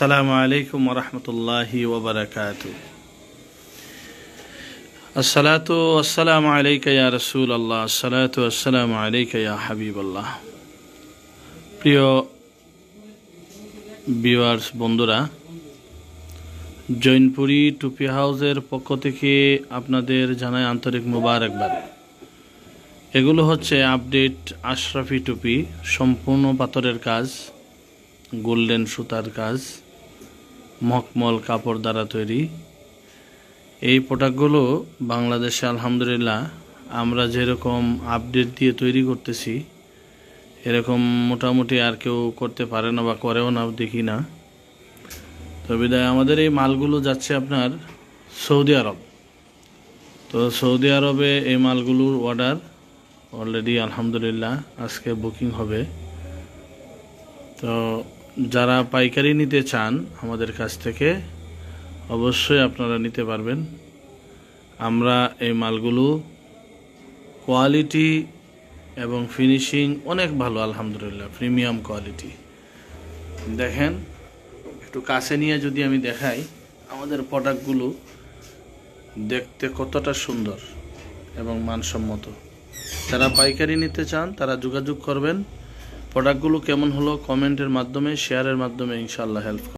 আসসালামু আলাইকুম ওয়া রাহমাতুল্লাহি ওয়া বারাকাতুহু। আসসালাতু ওয়াসসালামু আলাইকা ইয়া রাসূলুল্লাহ, আসসালাতু ওয়াসসালামু আলাইকা ইয়া হাবিবাল্লাহ। প্রিয় ভিউয়ার্স বন্ধুরা, জৈনপুরি টুপি হাউসের পক্ষ থেকে আপনাদের জানাই আন্তরিক মোবারকবাদ। এগুলো হচ্ছে আপডেট আশরাফি টুপি, সম্পূর্ণ পাথরের কাজ, গোল্ডেন সুতার কাজ, মখমল কাপড় দ্বারা তৈরি। এই প্রোডাক্টগুলো বাংলাদেশে আলহামদুলিল্লাহ আমরা যেরকম আপডেট দিয়ে তৈরি করতেছি এরকম মোটামুটি আর কেউ করতে পারে না বা করেও না, দেখি না। তো বিদায় আমাদের এই মালগুলো যাচ্ছে আপনার সৌদি আরব। তো সৌদি আরবে এই মালগুলোর অর্ডার অলরেডি আলহামদুলিল্লাহ আজকে বুকিং হবে। তো যারা পাইকারি নিতে চান আমাদের কাছ থেকে অবশ্যই আপনারা নিতে পারবেন। আমরা এই মালগুলো কোয়ালিটি এবং ফিনিশিং অনেক ভালো আলহামদুলিল্লাহ, প্রিমিয়াম কোয়ালিটি। দেখেন, একটু কাছে নিয়ে যদি আমি দেখাই আমাদের প্রোডাক্টগুলো দেখতে কতটা সুন্দর এবং মানসম্মত। যারা পাইকারি নিতে চান তারা যোগাযোগ করবেন। প্রোডাক্টগুলো কেমন হলো কমেন্টের মাধ্যমে, শেয়ারের মাধ্যমে ইনশাআল্লাহ হেল্প